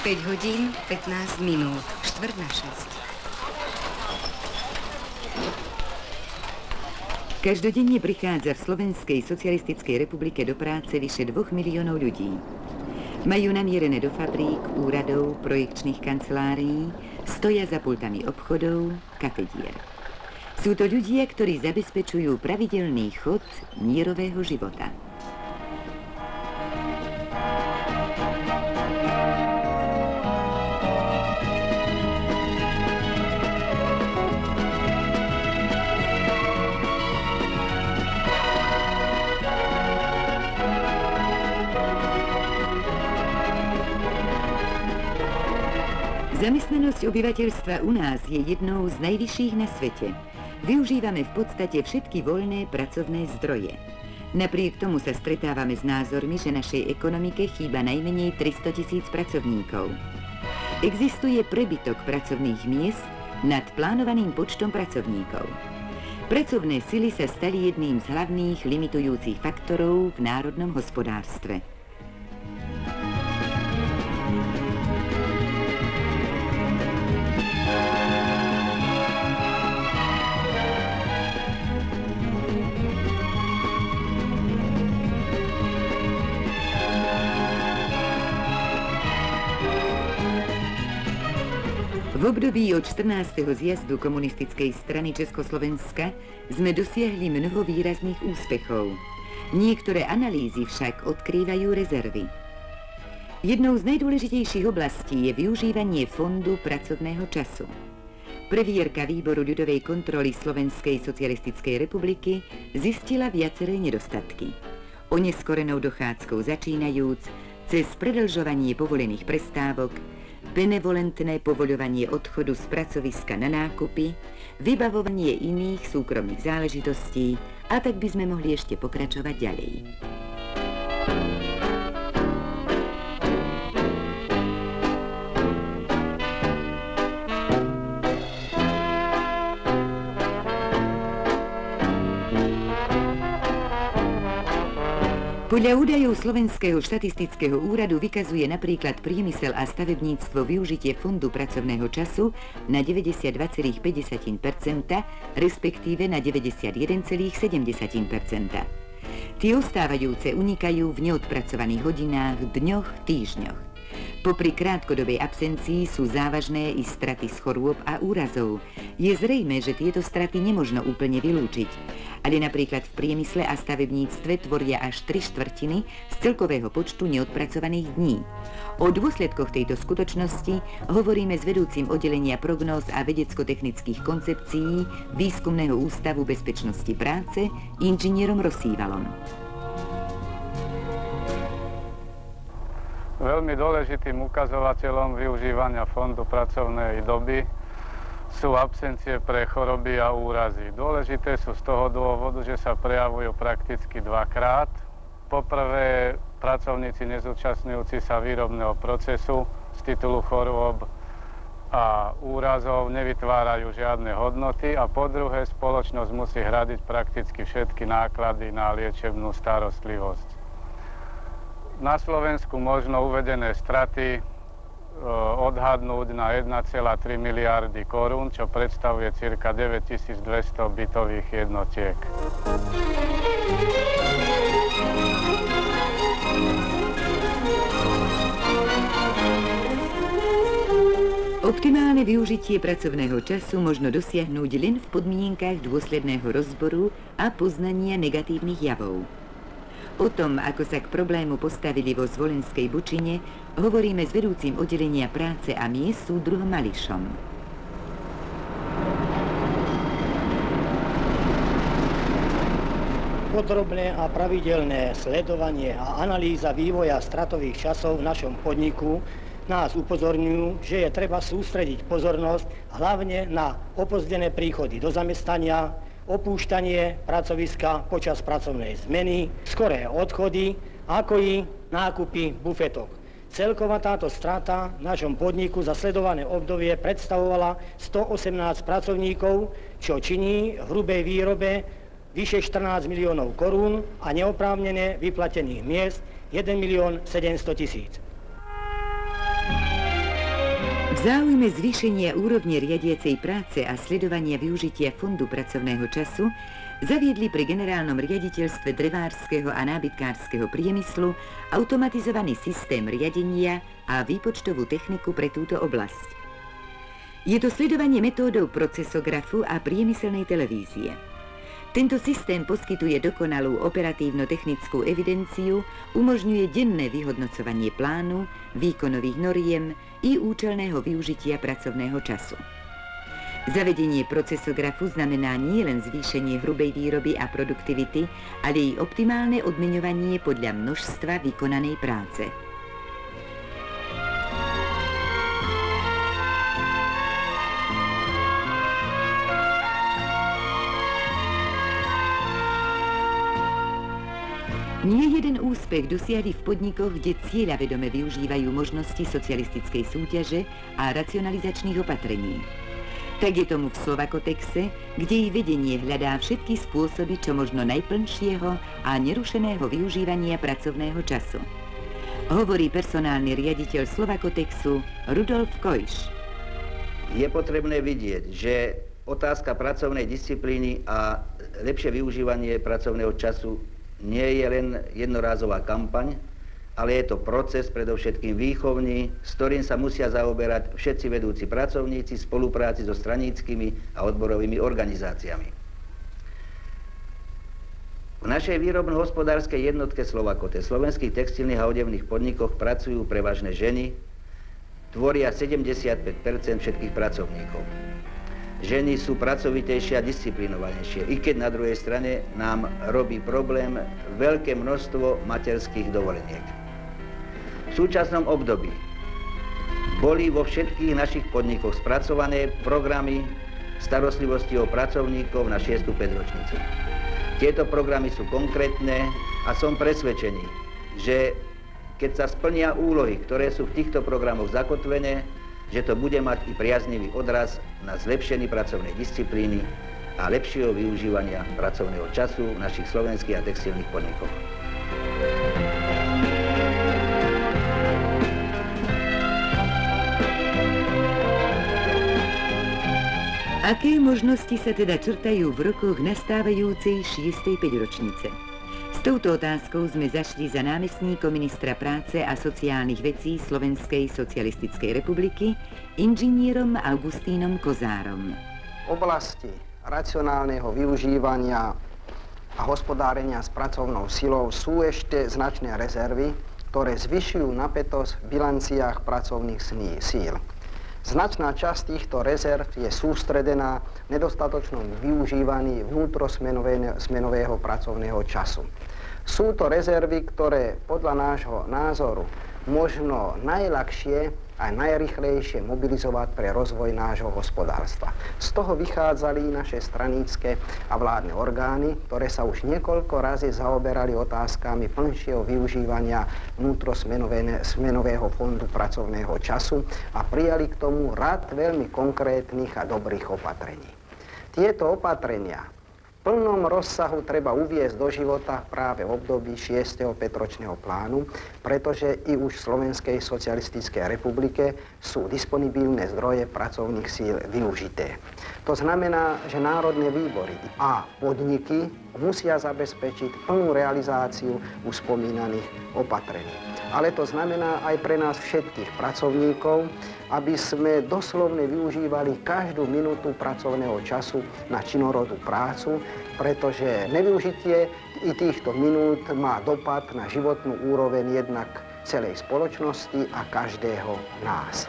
5 hodín, 15 minút, 5:45. Každodenne prichádza v Slovenskej socialistickej republike do práce vyše 2 miliónov ľudí. Majú namierené do fabrík, úradov, projekčných kancelárií, stoja za pultami obchodov, kafedier. Sú to ľudia, ktorí zabezpečujú pravidelný chod mierového života. Zamestnanosť obyvateľstva u nás je jednou z najvyšších na svete. Využívame v podstate všetky voľné pracovné zdroje. Napriek tomu sa stretávame s názormi, že našej ekonomike chýba najmenej 300 000 pracovníkov. Existuje prebytok pracovných miest nad plánovaným počtom pracovníkov. Pracovné sily sa stali jedným z hlavných limitujúcich faktorov v národnom hospodárstve. V období od 14. zjazdu komunistickej strany Československa sme dosiahli mnoho výrazných úspechov. Niektoré analýzy však odkrývajú rezervy. Jednou z najdôležitejších oblastí je využívanie fondu pracovného času. Previerka výboru ľudovej kontroly Slovenskej socialistickej republiky zistila viaceré nedostatky. Oneskorenou dochádzkou začínajúc, cez predĺžovanie povolených prestávok, benevolentné povoľovanie odchodu z pracoviska na nákupy, vybavovanie iných súkromných záležitostí a tak by sme mohli ešte pokračovať ďalej. Podľa údajov Slovenského štatistického úradu vykazuje napríklad priemysel a stavebníctvo využitie fondu pracovného času na 92,5%, respektíve na 91,7%. Tie ostávajúce unikajú v neodpracovaných hodinách, dňoch, týždňoch. Popri krátkodobej absencii sú závažné i straty z chorôb a úrazov. Je zrejmé, že tieto straty nemožno úplne vylúčiť, ale napríklad v priemysle a stavebníctve tvoria až 3/4 z celkového počtu neodpracovaných dní. O dôsledkoch tejto skutočnosti hovoríme s vedúcim oddelenia prognóz a vedecko-technických koncepcií Výskumného ústavu bezpečnosti práce inžinierom Rosívalom. Veľmi dôležitým ukazovateľom využívania fondu pracovnej doby sú absencie pre choroby a úrazy. Dôležité sú z toho dôvodu, že sa prejavujú prakticky dvakrát. Poprvé, pracovníci nezúčastňujúci sa výrobného procesu z titulu chorôb a úrazov nevytvárajú žiadne hodnoty a po druhé, spoločnosť musí hradiť prakticky všetky náklady na liečebnú starostlivosť. Na Slovensku možno uvedené straty odhadnúť na 1,3 miliardy korún, čo predstavuje cirka 9200 bytových jednotiek. Optimálne využitie pracovného času možno dosiahnuť len v podmienkach dôsledného rozboru a poznania negatívnych javov. O tom, ako sa k problému postavili vo Zvolenskej Bučine, hovoríme s vedúcim oddelenia práce a miest súdruhom Mališom. Podrobné a pravidelné sledovanie a analýza vývoja stratových časov v našom podniku nás upozorňujú, že je treba sústrediť pozornosť hlavne na opozdené príchody do zamestnania, opúštanie pracoviska počas pracovnej zmeny, skoré odchody, ako i nákupy bufetok. Celková táto strata v našom podniku za sledované obdobie predstavovala 118 pracovníkov, čo činí v hrubej výrobe vyše 14 miliónov korún a neoprávnene vyplatených miest 1 700 000. V záujme zvýšenia úrovne riadiacej práce a sledovania využitia fondu pracovného času zaviedli pri generálnom riaditeľstve drevárskeho a nábytkárskeho priemyslu automatizovaný systém riadenia a výpočtovú techniku pre túto oblasť. Je to sledovanie metódou procesografu a priemyselnej televízie. Tento systém poskytuje dokonalú operatívno-technickú evidenciu, umožňuje denné vyhodnocovanie plánu, výkonových noriem i účelného využitia pracovného času. Zavedenie procesografu znamená nielen zvýšenie hrubej výroby a produktivity, ale i optimálne odmeňovanie podľa množstva vykonanej práce. Nie jeden úspech dosiahli v podnikoch, kde cieľavedome využívajú možnosti socialistickej súťaže a racionalizačných opatrení. Tak je tomu v Slovakotexe, kde jej vedenie hľadá všetky spôsoby čo možno najplnšieho a nerušeného využívania pracovného času. Hovorí personálny riaditeľ Slovakotexu Rudolf Kojš. Je potrebné vidieť, že otázka pracovnej disciplíny a lepšie využívanie pracovného času nie je len jednorázová kampaň, ale je to proces predovšetkým výchovný, s ktorým sa musia zaoberať všetci vedúci pracovníci v spolupráci so straníckymi a odborovými organizáciami. V našej výrobno-hospodárskej jednotke Slovakote, slovenských textilných a odevných podnikoch pracujú prevažne ženy, tvoria 75% všetkých pracovníkov. Ženy sú pracovitejšie a disciplinovanejšie, i keď na druhej strane nám robí problém veľké množstvo materských dovoleniek. V súčasnom období boli vo všetkých našich podnikoch spracované programy starostlivosti o pracovníkov na 6. päťročnicu. Tieto programy sú konkrétne a som presvedčený, že keď sa splnia úlohy, ktoré sú v týchto programoch zakotvené, že to bude mať i priaznivý odraz na zlepšení pracovnej disciplíny a lepšieho využívania pracovného času v našich slovenských a textilných podnikoch. Aké možnosti sa teda črtajú v rokoch nastávajúcej 6. päťročnice? S touto otázkou sme zašli za námestníkom ministra práce a sociálnych vecí Slovenskej socialistickej republiky, inžinierom Augustínom Kozárom. V oblasti racionálneho využívania a hospodárenia s pracovnou silou sú ešte značné rezervy, ktoré zvyšujú napätosť v bilanciách pracovných síl. Značná časť týchto rezerv je sústredená v nedostatočnom využívaní vnútrosmenového pracovného času. Sú to rezervy, ktoré podľa nášho názoru možno najľahšie a najrychlejšie mobilizovať pre rozvoj nášho hospodárstva. Z toho vychádzali naše stranícke a vládne orgány, ktoré sa už niekoľko razy zaoberali otázkami plnšieho využívania vnútrosmenového fondu pracovného času a prijali k tomu rad veľmi konkrétnych a dobrých opatrení. Tieto opatrenia v plnom rozsahu treba uviesť do života práve v období 6. päťročného plánu, pretože i už v Slovenskej socialistickej republike sú disponibilné zdroje pracovných síl využité. To znamená, že národné výbory a podniky musia zabezpečiť plnú realizáciu už spomínaných opatrení. Ale to znamená aj pre nás všetkých pracovníkov, aby sme doslovne využívali každú minútu pracovného času na činorodú prácu, pretože nevyužitie i týchto minút má dopad na životnú úroveň jednak celej spoločnosti a každého nás.